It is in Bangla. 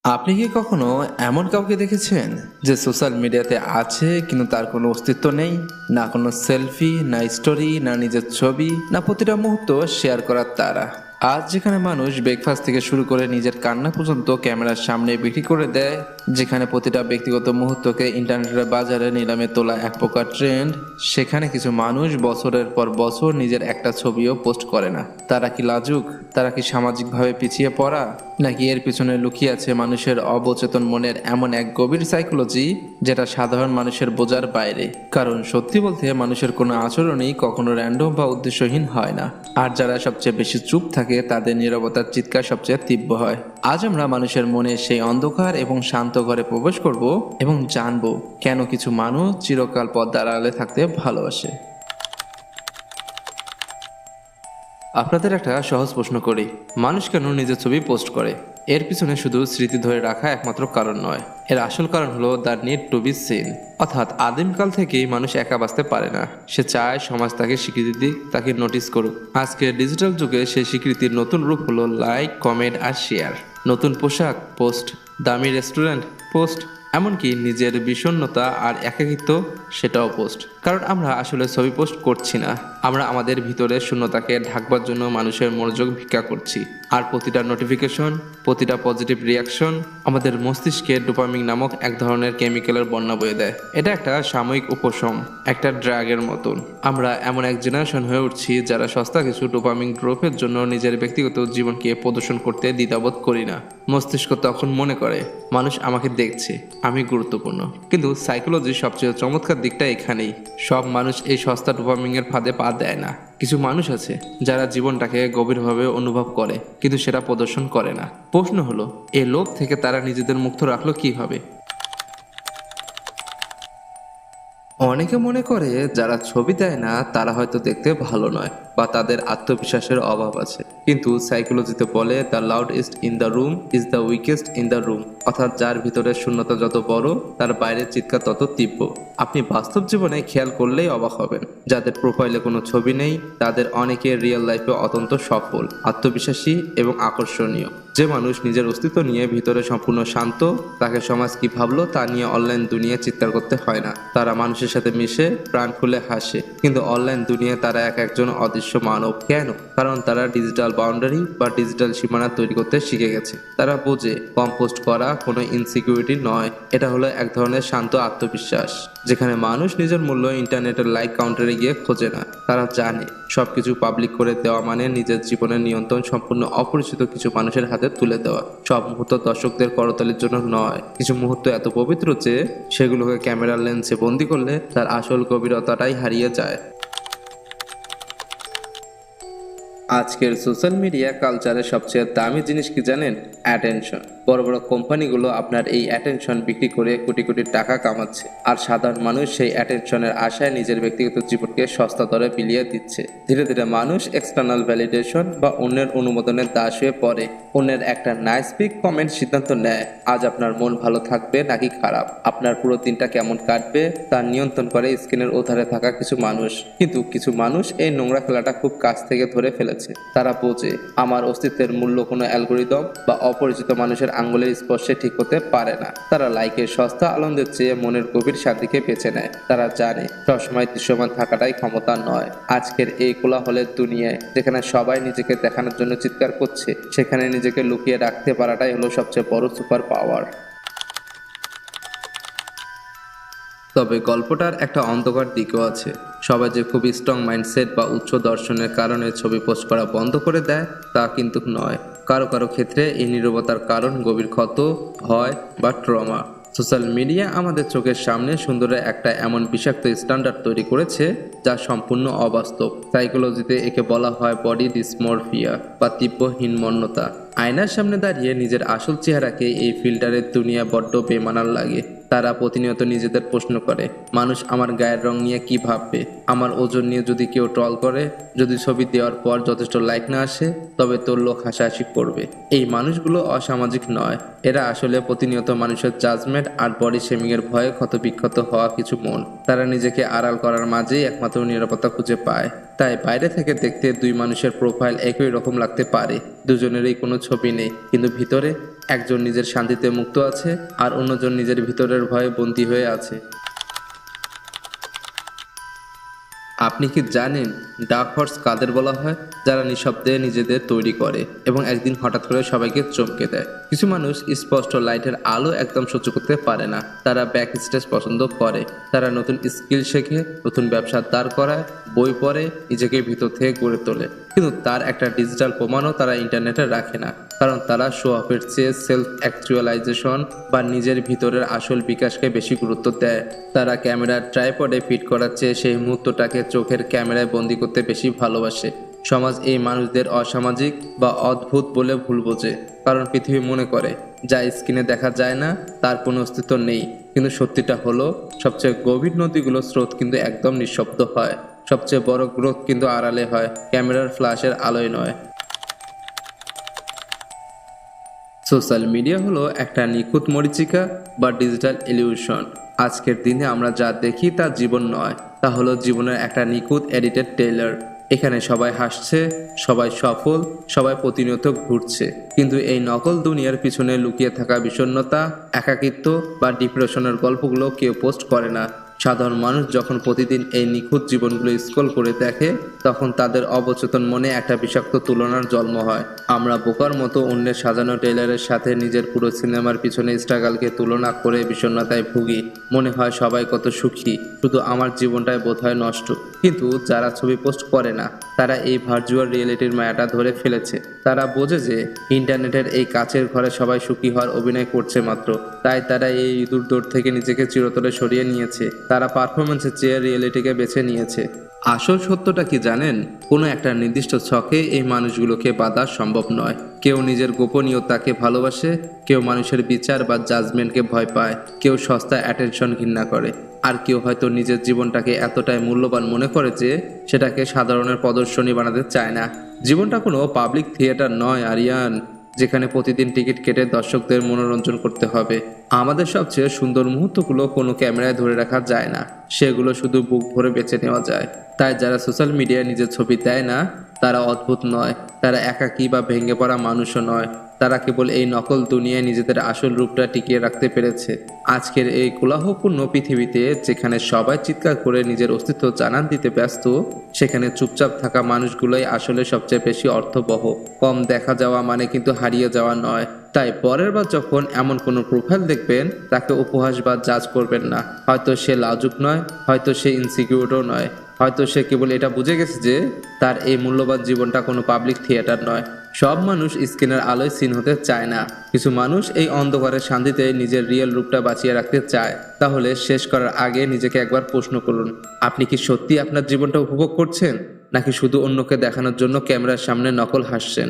আপনি কি কখনো এমন কাউকে দেখেছেন যে সোশ্যাল মিডিয়াতে আছে কিন্তু তার কোনো অস্তিত্ব নেই? না কোনো সেলফি, না স্টোরি, না নিজের ছবি, না প্রতিটা মুহূর্ত শেয়ার করার তারা। আজ যেখানে মানুষ ব্রেকফাস্ট থেকে শুরু করে নিজের কান্না পর্যন্ত ক্যামেরার সামনে বিক্রি করে দেয়, যেখানে প্রতিটা ব্যক্তিগত মুহূর্তকে ইন্টারনেটের বাজারে নিলামে তোলা এক প্রকার ট্রেন্ড, সেখানে কিছু মানুষ বছরের পর বছর নিজের একটা ছবিও পোস্ট করে না। তারা কি লাজুক? তারা কি সামাজিকভাবে পিছিয়ে পড়া? নাকি এর পিছনে লুকিয়ে আছে মানুষের অবচেতন মনের এমন এক গভীর সাইকোলজি যেটা সাধারণ মানুষের বোঝার বাইরে? কারণ সত্যি বলতে মানুষের কোনো আচরণই কখনো র্যান্ডম বা উদ্দেশ্যহীন হয় না। আর যারা সবচেয়ে বেশি চুপ থাকে তাদের নীরবতার চিৎকার সবচেয়ে তীব্র হয়। আজ আমরা মানুষের মনে সেই অন্ধকার এবং শান্ত ঘরে প্রবেশ করব এবং জানবো কেন কিছু মানুষ চিরকাল পর্দার আড়ালে থাকতে ভালোবাসে। আপনাদের একটা সহজ প্রশ্ন করি, মানুষ কেন নিজের ছবি পোস্ট করে? এর পিছনে শুধু স্মৃতি ধরে রাখা একমাত্র কারণ নয়, এর আসল কারণ হলো the need to be seen. অর্থাৎ আদিমকাল থেকেই মানুষ একা বাঁচতে পারে না, সে চায় সমাজ তাকে স্বীকৃতি দিক, তাকে নোটিস করুক। আজকে ডিজিটাল যুগে সেই স্বীকৃতির নতুন রূপ হলো লাইক, কমেন্ট আর শেয়ার। নতুন পোশাক পোস্ট, দামি রেস্টুরেন্ট পোস্ট, এমনকি নিজের বিষণ্ণতা আর একাকিত্ব সেটাও পোস্ট। কারণ আমরা আসলে ছবি পোস্ট করছি না, আমরা আমাদের ভিতরে শূন্যতাকে ঢাকবার জন্য মানুষের মনোযোগ ভিক্ষা করছি। আর প্রতিটা নোটিফিকেশন, প্রতিটা পজিটিভ রিয়াকশন আমাদের মস্তিষ্কে ডোপামিন নামক এক ধরনের কেমিক্যালের বন্যা বয়ে দেয়। এটা একটা সাময়িক উপশম, একটা ড্রাগের মতন। আমরা এমন এক জেনারেশন হয়ে উঠছি যারা সস্তা কিছু ডোপামিন ড্রপের জন্য নিজের ব্যক্তিগত জীবনকে প্রদর্শন করতে দ্বিধাবোধ করি না। মস্তিষ্ক তখন মনে করে মানুষ আমাকে দেখছে, আমি গুরুত্বপূর্ণ। কিন্তু সাইকোলজির সবচেয়ে চমৎকার দিকটা এখানেই, সব মানুষ এই সস্তা ডোপামিনের ফাঁদে পা দেয় না। কিছু মানুষ আছে যারা জীবনটাকে গভীরভাবে অনুভব করে কিন্তু সেটা প্রদর্শন করে না। প্রশ্ন হলো, এই লোভ থেকে তারা নিজেদের মুক্ত রাখলো কিভাবে? অনেকে মনে করে যারা ছবি দেয় না তারা হয়তো দেখতে ভালো নয় বা তাদের আত্মবিশ্বাসের অভাব আছে। কিন্তু সাইকোলজিতে বলে the loudest in the room is the weakest in the room. অর্থাৎ যার ভিতরে শূন্যতা যত বড় তার বাইরের চিৎকার তত তীব্র। আপনি বাস্তব জীবনে খেয়াল করলেই অবাক হবেন, যাদের প্রোফাইলে কোনো ছবি নেই তাদের অনেকের রিয়েল লাইফে অত্যন্ত সফল, আত্মবিশ্বাসী এবং আকর্ষণীয়। যে মানুষ নিজের অস্তিত্ব নিয়ে ভিতরে সম্পূর্ণ শান্ত, তাকে সমাজ কি ভাবলো তা নিয়ে অনলাইন দুনিয়ায় চিৎকার করতে হয় না। তারা মানুষের সাথে মিশে, প্রাণ খুলে হাসে। কিন্তু অনলাইন দুনিয়ায় তারা একজন অদৃশ্য মানব। কেন? কারণ তারা ডিজিটাল বাউন্ডারি বা ডিজিটাল সীমানা তৈরি করতে শিখে গেছে। তারা বোঝে কম্পোস্ট করা কোনো ইনসিকিউরিটি নয়, এটা হলো এক ধরনের শান্ত আত্মবিশ্বাস, যেখানে মানুষ নিজের মূল্য ইন্টারনেটের লাইক কাউন্টারে গিয়ে খোঁজে না। তারা জানে সবকিছু পাবলিক করে দেওয়া মানে নিজের জীবনের নিয়ন্ত্রণ সম্পূর্ণ অপরিচিত কিছু মানুষের হাতে তুলে দেওয়া। সব মুহূর্ত দর্শকদের করতালির জন্য নয়, কিছু মুহূর্ত এত পবিত্র যে সেগুলোকে ক্যামেরার লেন্সে বন্দি করলে তার আসল গভীরতাটাই হারিয়ে যায়। আজকের সোশ্যাল মিডিয়া কালচারের সবচেয়ে দামি জিনিস কি জানেন? অ্যাটেনশন। বড় বড় কোম্পানিগুলো আপনার এই অ্যাটেনশন বিক্রি করে কোটি কোটি টাকা কামাচ্ছে, আর সাধারণ মানুষ সেই অ্যাটেনশনের আশায় নিজের ব্যক্তিগত জীবনকে সস্তা দরে বিলিয়ে দিচ্ছে। ধীরে ধীরে মানুষ এক্সটার্নাল ভ্যালিডেশন বা অন্যের অনুমোদনের দাস হয়ে পড়ে। অন্যের একটা নাইস পিক কমেন্ট সিদ্ধান্ত নেয় আজ আপনার মন ভালো থাকবে নাকি খারাপ, আপনার পুরো দিনটা কেমন কাটবে তার নিয়ন্ত্রণ করে স্ক্রিনের ওধারে থাকা কিছু মানুষ। কিন্তু কিছু মানুষ এই নোংরা খেলাটা খুব কাছ থেকে ধরে ফেলেছে। তারা বোঝে আমার অস্তিত্বের মূল্য কোনো অ্যালগোরিদম বা অপরিচিত মানুষের আঙ্গুলের স্পর্শে ঠিক হতে পারে না। তারা লাইকের সস্তা আনন্দের চেয়ে মনের গভীর শান্তিকে বেছে নেয়। তারা জানে সবসময় দৃশ্যমান থাকাটাই ক্ষমতা নয়। আজকের এই কোলাহলের দুনিয়ায় যেখানে সবাই নিজেকে দেখানোর জন্য চিৎকার করছে, সেখানে নিজেকে লুকিয়ে রাখতে পারাটাই হলো সবচেয়ে বড় সুপার পাওয়ার। তবে গল্পটার একটা অন্ধকার দিকও আছে। সবাই যে খুবই স্ট্রং মাইন্ডসেট বা উচ্চ দর্শনের কারণে ছবি পোস্ট করা বন্ধ করে দেয় তা কিন্তু নয়। কারো কারো ক্ষেত্রে এই নীরবতার কারণ গভীর ক্ষত, ভয় বা ট্রমা। সোশ্যাল মিডিয়া আমাদের চোখের সামনে সুন্দরের একটা এমন বিষাক্ত স্ট্যান্ডার্ড তৈরি করেছে যা সম্পূর্ণ অবাস্তব। সাইকোলজিতে একে বলা হয় বডি ডিসমরফিয়া বা তীব্রহীনমন্যতা। আয়নার সামনে দাঁড়িয়ে নিজের আসল চেহারাকে এই ফিল্টারের দুনিয়া বড্ড বেমানান লাগে। তারা প্রতিনিয়ত নিজেদের প্রশ্ন করে, মানুষ আমার গায়ের রং নিয়ে কি ভাববে, আমার ওজন নিয়ে যদি কেউ ট্রল করে, যদি ছবি দেওয়ার পর যথেষ্ট লাইক না আসে তবে তোর লোক হাসাহাসি করবে। এই মানুষগুলো অসামাজিক নয়, এরা আসলে প্রতিনিয়ত মানুষের জাজমেন্ট আর বডি শেমিংয়ের ভয়ে ক্ষতবিক্ষত হওয়া কিছু মন। তারা নিজেকে আড়াল করার মাঝেই একমাত্র নিরাপত্তা খুঁজে পায়। তাই বাইরে থেকে দেখতে দুই মানুষের প্রোফাইল একই রকম লাগতে পারে, দুজনেরই কোনো ছবি নেই, কিন্তু ভিতরে একজন নিজের শান্তিতে মুক্ত আছে আর অন্যজন নিজের ভিতরের ভয়ে বন্দী হয়ে আছে। আপনি কি জানেন ডার্ক হর্স কাদের বলা হয়? যারা নিঃশব্দে নিজেদের তৈরি করে এবং একদিন হঠাৎ করে সবাইকে চমকে দেয়। কিছু মানুষ স্পষ্ট লাইটের আলো একদম সহ্য করতে পারে না, তারা ব্যাক স্টেজ পছন্দ করে, তারা নতুন স্কিল শেখে, নতুন ব্যবসা দাঁড় করায়, বই পড়ে, নিজেকে ভিতর থেকে গড়ে তোলে। কিন্তু তার একটা ডিজিটাল প্রমাণও তারা ইন্টারনেটে রাখে না, কারণ তারা শো অফের চেয়ে সেলফ অ্যাকচুয়ালাইজেশন বা নিজের ভিতরের আসল বিকাশকে বেশি গুরুত্ব দেয়। তারা ক্যামেরার ট্রাইপডে ফিট করার চেয়ে সেই মুহূর্তটাকে চোখের ক্যামেরায় বন্দি করতে বেশি ভালোবাসে। সমাজ এই মানুষদের অসামাজিক বা অদ্ভুত বলে ভুল বোঝে, কারণ পৃথিবী মনে করে যা স্ক্রিনে দেখা যায় না তার কোনো অস্তিত্ব নেই। কিন্তু সত্যিটা হলো, সবচেয়ে গভীর নদীগুলোর স্রোত কিন্তু একদম নিঃশব্দ হয়, সবচেয়ে বড় গ্রোথ কিন্তু আড়ালে হয়, ক্যামেরার ফ্ল্যাশের আলোয় নয়। সোশ্যাল মিডিয়া হলো একটা নিখুঁত মরীচিকা বা ডিজিটাল ইলিউশন। আজকের দিনে আমরা যা দেখি তা জীবন নয়, তা হলো জীবনের একটা নিখুঁত এডিটেড ট্রেলার। এখানে সবাই হাসছে, সবাই সফল, সবাই প্রতিনিয়ত ঘুরছে, কিন্তু এই নকল দুনিয়ার পিছনে লুকিয়ে থাকা বিষণ্ণতা, একাকিত্ব বা ডিপ্রেশনের গল্পগুলো কেউ পোস্ট করে না। সাধারণ মানুষ যখন প্রতিদিন এই নিখুঁত জীবনগুলো স্ক্রল করে দেখে, তখন তাদের অবচেতন মনে একটা বিষাক্ত তুলনার জন্ম হয়। আমরা বোকার মতো অন্যের সাজানো ট্রেলারের সাথে নিজের পুরো সিনেমার পিছনে স্ট্রাগলকে তুলনা করে বিষণ্ণতায় ভুগি। মনে হয় সবাই কত সুখী, শুধু আমার জীবনটাই বোধহয় নষ্ট। কিন্তু যারা ছবি পোস্ট করে না, তারা এই ভার্চুয়াল রিয়েলিটির মায়াটা ধরে ফেলেছে। তারা বোঝে যে ইন্টারনেটের এই কাচের ঘরে সবাই সুখী হওয়ার অভিনয় করছে মাত্র, তাই তারা এই ইঁদুর দৌড় থেকে নিজেকে চিরতরে সরিয়ে নিয়েছে। তারা পারফরমেন্সের চেয়ে রিয়েলিটিকে বেছে নিয়েছে। আসল সত্যটা কি জানেন? কোনো একটা নির্দিষ্ট ছকে এই মানুষগুলোকে বাঁধা সম্ভব নয়। কেউ নিজের গোপনীয়তাকে ভালোবাসে, কেউ মানুষের বিচার বা জাজমেন্টকে ভয় পায়, কেউ সস্তা অ্যাটেনশন ঘৃণা করে, আর কেউ হয়তো নিজের জীবনটাকে এতটাই মূল্যবান মনে করে যে সেটাকে সাধারণের প্রদর্শনী বানাতে চায় না। জীবনটা কোনো পাবলিক থিয়েটার নয় আরিয়ান, যেখানে প্রতিদিন টিকিট কেটে দর্শকদের মনোরঞ্জন করতে হবে। আমাদের সবচেয়ে সুন্দর মুহূর্তগুলো কোনো ক্যামেরায় ধরে রাখা যায় না, সেগুলো শুধু বুক ভরে বেছে নেওয়া যায়। তাই যারা সোশ্যাল মিডিয়ায় নিজের ছবি দেয় না, তারা অদ্ভুত নয়, তারা একাকী বা ভেঙে পড়া মানুষও নয়, তারা কেবল এই নকল দুনিয়ায় নিজেদের আসল রূপটা টিকিয়ে রাখতে পেরেছে। আজকের এই কোলাহলপূর্ণ পৃথিবীতে, যেখানে সবাই চিৎকার করে নিজের অস্তিত্ব জানান দিতে ব্যস্ত, সেখানে চুপচাপ থাকা মানুষগুলোই আসলে সবচেয়ে বেশি অর্থবহ। কম দেখা যাওয়া মানে কিন্তু হারিয়ে যাওয়া নয়। তাই পরের বার যখন এমন কোনো প্রোফাইল দেখবেন, তাকে উপহাস বা জাজ করবেন না। হয়তো সে লাজুক নয়, হয়তো সে ইনসিকিউরও নয়, হয়তো সে কেবল এটা বুঝে গেছে যে তার এই মূল্যবান জীবনটা কোনো পাবলিক থিয়েটার নয়। সব মানুষ স্ক্রিনের আলোয় সিন হতে চায় না, কিছু মানুষ এই অন্ধকারের শান্তিতে নিজের রিয়েল রূপটা বাঁচিয়ে রাখতে চায়। তাহলে শেষ করার আগে নিজেকে একবার প্রশ্ন করুন, আপনি কি সত্যি আপনার জীবনটা উপভোগ করছেন, নাকি শুধু অন্যকে দেখানোর জন্য ক্যামেরার সামনে নকল হাসছেন?